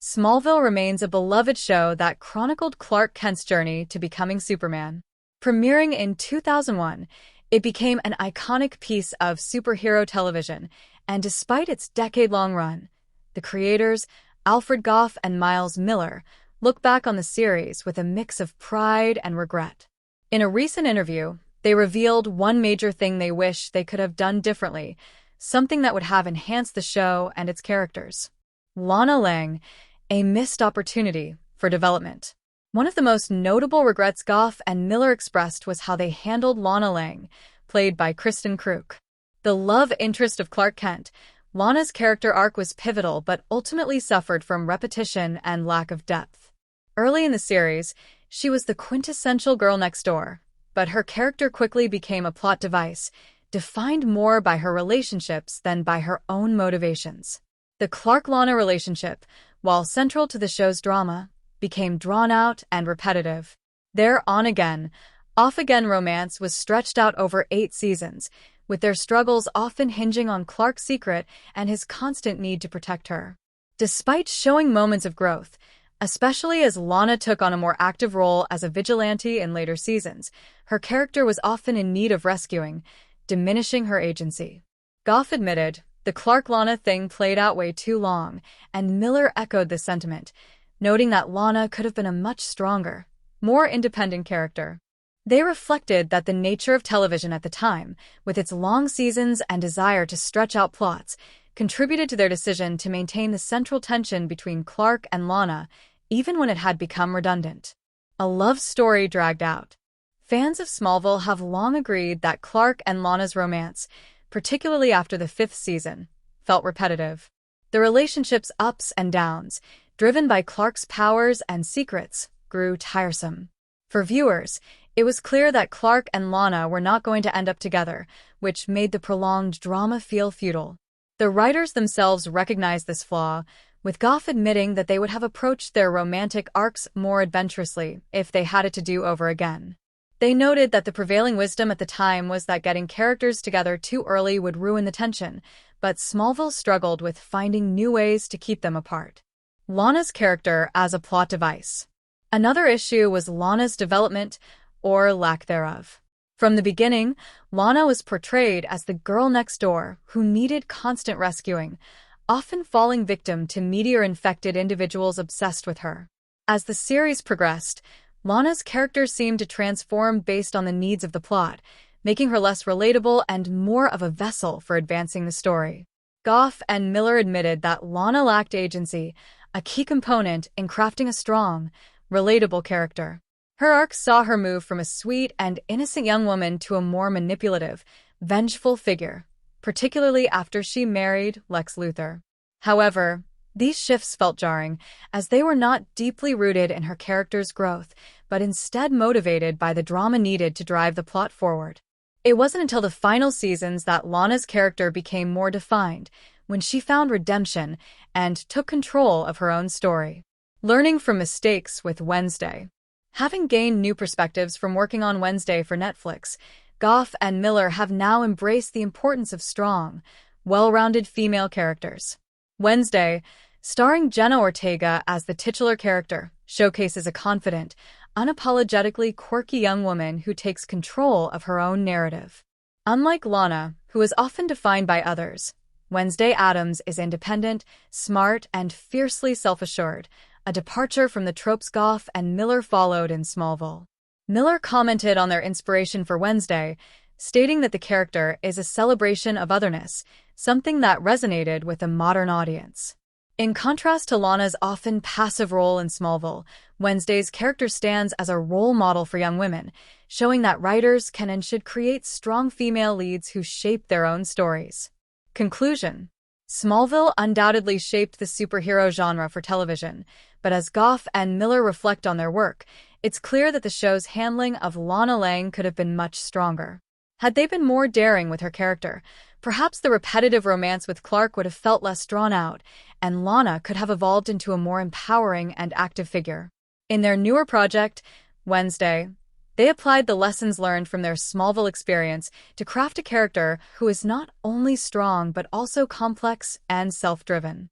Smallville remains a beloved show that chronicled Clark Kent's journey to becoming Superman. Premiering in 2001, it became an iconic piece of superhero television, and despite its decade-long run, the creators, Alfred Gough and Miles Millar, look back on the series with a mix of pride and regret. In a recent interview, they revealed one major thing they wish they could have done differently, something that would have enhanced the show and its characters. Lana Lang, a missed opportunity for development. One of the most notable regrets Gough and Millar expressed was how they handled Lana Lang, played by Kreuk. The love interest of Clark Kent, Lana's character arc was pivotal but ultimately suffered from repetition and lack of depth. Early in the series, she was the quintessential girl next door, but her character quickly became a plot device, defined more by her relationships than by her own motivations. The Clark-Lana relationship, while central to the show's drama, became drawn-out and repetitive. Their on-again, off-again romance was stretched out over 8 seasons, with their struggles often hinging on Clark's secret and his constant need to protect her. Despite showing moments of growth, especially as Lana took on a more active role as a vigilante in later seasons, her character was often in need of rescuing, diminishing her agency. Gough admitted, "The Clark-Lana thing played out way too long," and Millar echoed the sentiment, noting that Lana could have been a much stronger, more independent character. They reflected that the nature of television at the time, with its long seasons and desire to stretch out plots, contributed to their decision to maintain the central tension between Clark and Lana, even when it had become redundant. A love story dragged out. Fans of Smallville have long agreed that Clark and Lana's romance, particularly after the 5th season, felt repetitive. The relationship's ups and downs, driven by Clark's powers and secrets, grew tiresome. For viewers, it was clear that Clark and Lana were not going to end up together, which made the prolonged drama feel futile. The writers themselves recognized this flaw, with Gough admitting that they would have approached their romantic arcs more adventurously if they had it to do over again. They noted that the prevailing wisdom at the time was that getting characters together too early would ruin the tension, but Smallville struggled with finding new ways to keep them apart. Lana's character as a plot device. Another issue was Lana's development, or lack thereof. From the beginning, Lana was portrayed as the girl next door who needed constant rescuing, often falling victim to meteor-infected individuals obsessed with her. As the series progressed, Lana's character seemed to transform based on the needs of the plot, making her less relatable and more of a vessel for advancing the story. Gough and Millar admitted that Lana lacked agency, a key component in crafting a strong, relatable character. Her arc saw her move from a sweet and innocent young woman to a more manipulative, vengeful figure, particularly after she married Lex Luthor. However, these shifts felt jarring, as they were not deeply rooted in her character's growth, but instead motivated by the drama needed to drive the plot forward. It wasn't until the final seasons that Lana's character became more defined, when she found redemption and took control of her own story. Learning from mistakes with Wednesday. Having gained new perspectives from working on Wednesday for Netflix, Gough and Millar have now embraced the importance of strong, well-rounded female characters. Wednesday, starring Jenna Ortega as the titular character, showcases a confident, unapologetically quirky young woman who takes control of her own narrative. Unlike Lana, who is often defined by others, Wednesday Addams is independent, smart, and fiercely self-assured, a departure from the tropes Gough and Millar followed in Smallville. Millar commented on their inspiration for Wednesday, stating that the character is a celebration of otherness, something that resonated with a modern audience. In contrast to Lana's often passive role in Smallville, Wednesday's character stands as a role model for young women, showing that writers can and should create strong female leads who shape their own stories. Conclusion. Smallville undoubtedly shaped the superhero genre for television, but as Gough and Millar reflect on their work, it's clear that the show's handling of Lana Lang could have been much stronger. Had they been more daring with her character, perhaps the repetitive romance with Clark would have felt less drawn out, and Lana could have evolved into a more empowering and active figure. In their newer project, Wednesday, they applied the lessons learned from their Smallville experience to craft a character who is not only strong but also complex and self-driven.